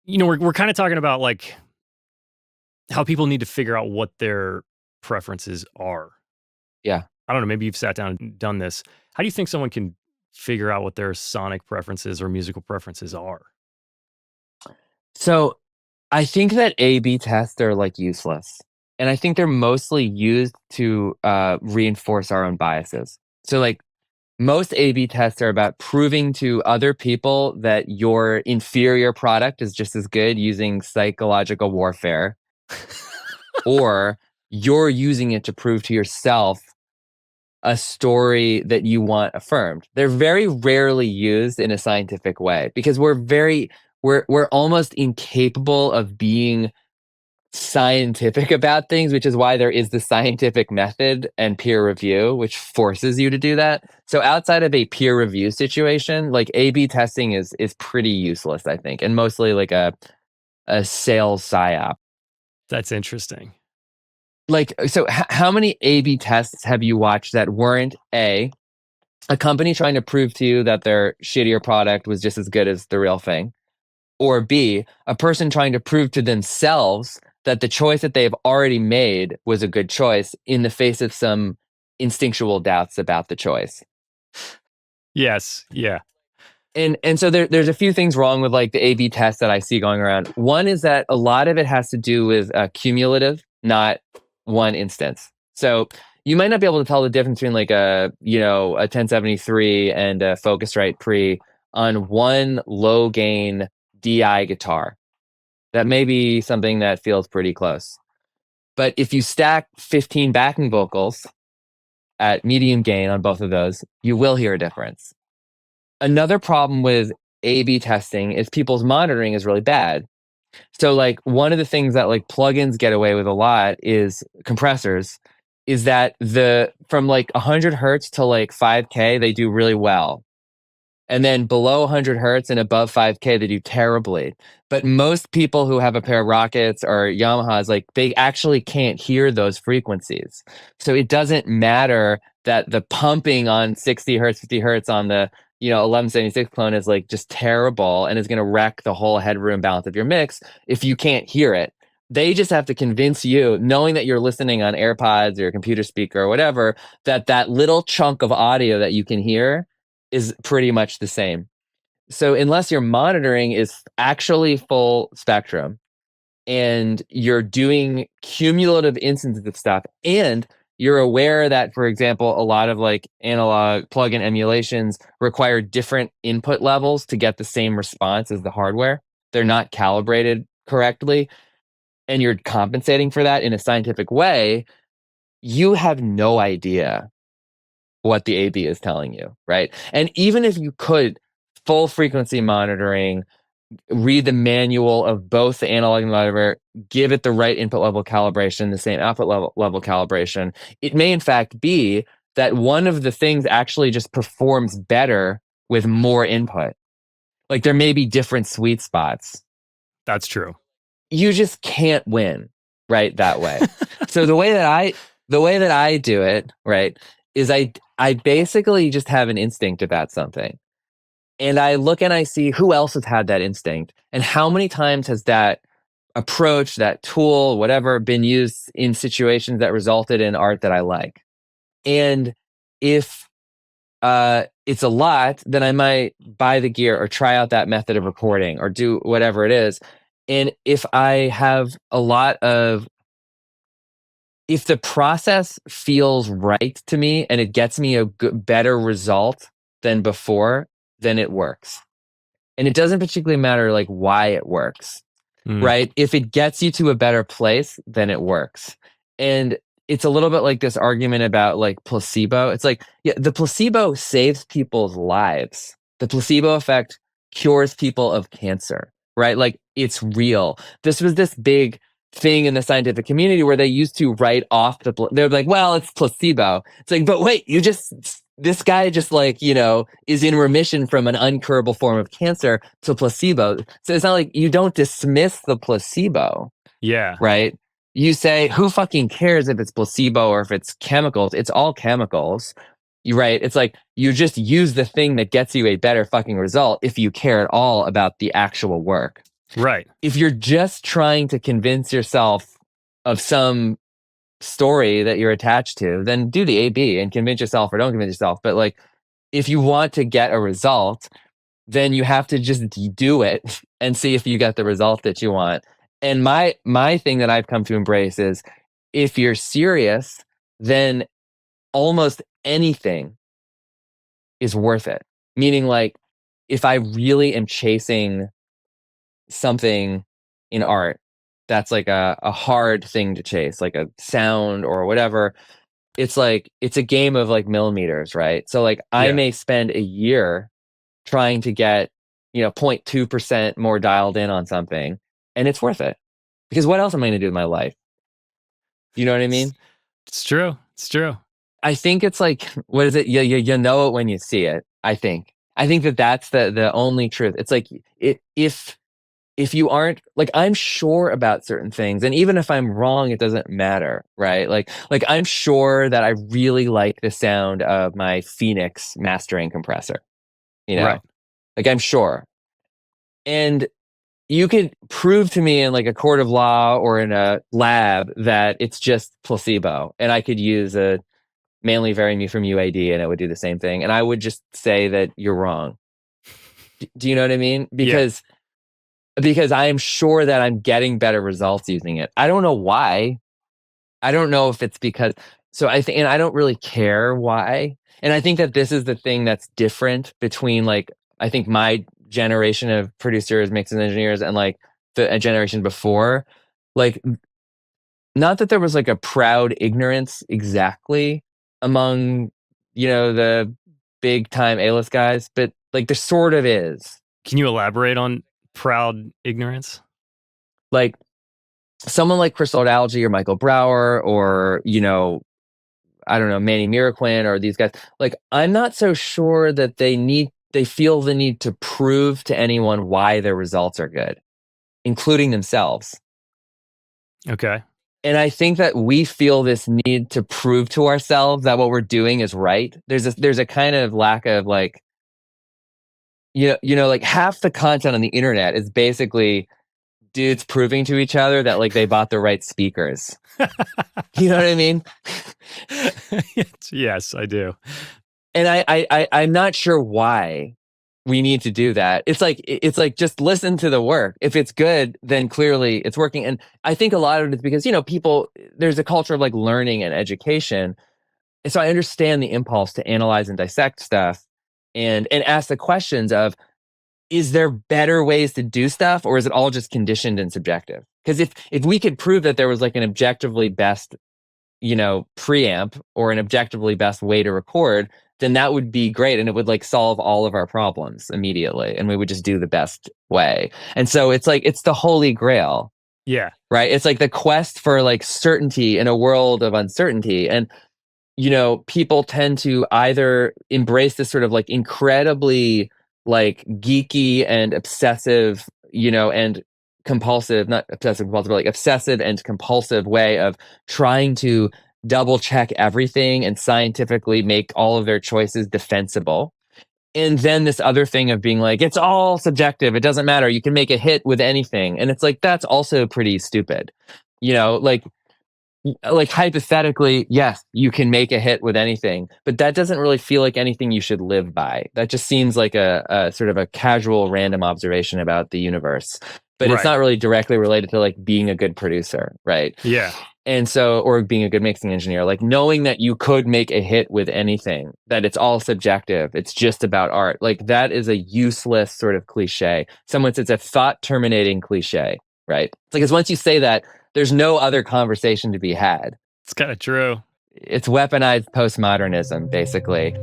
we're kind of talking about like how people need to figure out what their preferences are. Yeah. I don't know, maybe you've sat down and done this. How do you think someone can figure out what their sonic preferences or musical preferences are? So I think that A/B tests are like useless, and I think they're mostly used to reinforce our own biases. So like most A/B tests are about proving to other people that your inferior product is just as good using psychological warfare, or you're using it to prove to yourself a story that you want affirmed. They're very rarely used in a scientific way because we're almost incapable of being scientific about things, which is why there is the scientific method and peer review, which forces you to do that. So outside of a peer review situation, like A/B testing is pretty useless, I think, and mostly like a sales psyop. That's interesting. Like, so how many A/B tests have you watched that weren't a company trying to prove to you that their shittier product was just as good as the real thing, or B, a person trying to prove to themselves that the choice that they've already made was a good choice in the face of some instinctual doubts about the choice? Yes. Yeah. And so there's a few things wrong with like the A/B test that I see going around. One is that a lot of it has to do with cumulative, not one instance. So you might not be able to tell the difference between like a 1073 and a Focusrite Pre on one low gain DI guitar. That may be something that feels pretty close. But if you stack 15 backing vocals at medium gain on both of those, you will hear a difference. Another problem with A/B testing is people's monitoring is really bad. So like one of the things that like plugins get away with a lot is compressors, is that the from like 100 hertz to like 5K they do really well. And then below 100 hertz and above 5K they do terribly. But most people who have a pair of Rockets or Yamahas, like they actually can't hear those frequencies. So it doesn't matter that the pumping on 60 hertz, 50 hertz on the 1176 clone is like just terrible and is going to wreck the whole headroom balance of your mix if you can't hear it. They just have to convince you, knowing that you're listening on AirPods or your computer speaker or whatever, that that little chunk of audio that you can hear is pretty much the same. So unless your monitoring is actually full spectrum and you're doing cumulative instances of stuff, and you're aware that, for example, a lot of like analog plug-in emulations require different input levels to get the same response as the hardware, they're not calibrated correctly, and you're compensating for that in a scientific way, you have no idea what the A/B is telling you, right? And even if you could full frequency monitoring, read the manual of both the analog and the hardware, give it the right input level calibration, the same output level calibration, it may in fact be that one of the things actually just performs better with more input. Like there may be different sweet spots. That's true. You just can't win, right, that way. So the way that I do it, right, is I basically just have an instinct about something. And I look and I see who else has had that instinct and how many times has that approach, that tool, whatever, been used in situations that resulted in art that I like. And if it's a lot, then I might buy the gear or try out that method of recording or do whatever it is. And if I have a lot of, if the process feels right to me and it gets me a better result than before, then it works. And it doesn't particularly matter like why it works, Mm. right? If it gets you to a better place, then it works. And it's a little bit like this argument about like placebo. It's like, yeah, the placebo saves people's lives. The placebo effect cures people of cancer, right? Like it's real. This was this big thing in the scientific community where they used to write off they're like, well, it's placebo. It's like, but wait, this guy just like, is in remission from an uncurable form of cancer to placebo. So it's not like you don't dismiss the placebo, Yeah. right? You say, who fucking cares if it's placebo or if it's chemicals? It's all chemicals. You right. It's like you just use the thing that gets you a better fucking result if you care at all about the actual work. Right. If you're just trying to convince yourself of some story that you're attached to, then do the AB and convince yourself or don't convince yourself. But like, if you want to get a result, then you have to just do it and see if you get the result that you want. And my thing that I've come to embrace is if you're serious, then almost anything is worth it. Meaning like if I really am chasing something in art that's like a hard thing to chase, like a sound or whatever, it's like it's a game of like millimeters, right? So like I Yeah. may spend a year trying to get, 0.2% more dialed in on something, and it's worth it. Because what else am I gonna do with my life? You know what I It's, mean? it's true. It's true. I think it's like, what is it? You know it when you see it, I think. I think that that's the only truth. It's like if you aren't like I'm sure about certain things, and even if I'm wrong, it doesn't matter, right? Like I'm sure that I really like the sound of my Phoenix mastering compressor, you Right. know? Like I'm sure. And you could prove to me in like a court of law or in a lab that it's just placebo, and I could use a mainly varying mu from UAD and it would do the same thing, and I would just say that you're wrong. Do you know what I mean? Yeah. Because I am sure that I'm getting better results using it. I don't know why. I don't know if it's because so I think and I don't really care why. And I think that this is the thing that's different between like I think my generation of producers, mixing engineers, and like the a generation before. Like not that there was like a proud ignorance exactly among, the big time A-list guys, but like there sort of is. Can you elaborate on proud ignorance? Like someone like Crystal Algae or Michael Brower or, I don't know, Manny Miraquin or these guys, like, I'm not so sure that they feel the need to prove to anyone why their results are good, including themselves. Okay. And I think that we feel this need to prove to ourselves that what we're doing is right. There's a kind of lack of like, like half the content on the internet is basically dudes proving to each other that like they bought the right speakers. You know what I mean? Yes, I do. And I'm not sure why we need to do that. It's like just listen to the work. If it's good, then clearly it's working. And I think a lot of it is because people there's a culture of like learning and education, and so I understand the impulse to analyze and dissect stuff, and ask the questions of is there better ways to do stuff, or is it all just conditioned and subjective? Because if we could prove that there was like an objectively best preamp or an objectively best way to record, then that would be great. And it would like solve all of our problems immediately. And we would just do the best way. And so it's like, it's the holy grail, Yeah. right? It's like the quest for like certainty in a world of uncertainty. And people tend to either embrace this sort of like incredibly like geeky and obsessive, and compulsive, not obsessive compulsive, but like obsessive and compulsive way of trying to double check everything and scientifically make all of their choices defensible. And then this other thing of being like, it's all subjective. It doesn't matter. You can make a hit with anything. And it's like, that's also pretty stupid. Like hypothetically, yes, you can make a hit with anything, but that doesn't really feel like anything you should live by. That just seems like a sort of a casual random observation about the universe, but it's Right. not really directly related to like being a good producer, right? Yeah. And so, or being a good mixing engineer, like knowing that you could make a hit with anything, that it's all subjective, it's just about art, like that is a useless sort of cliche. Someone says it's a thought terminating cliche, right? It's like, because once you say that, there's no other conversation to be had. It's kind of true. It's weaponized postmodernism, basically.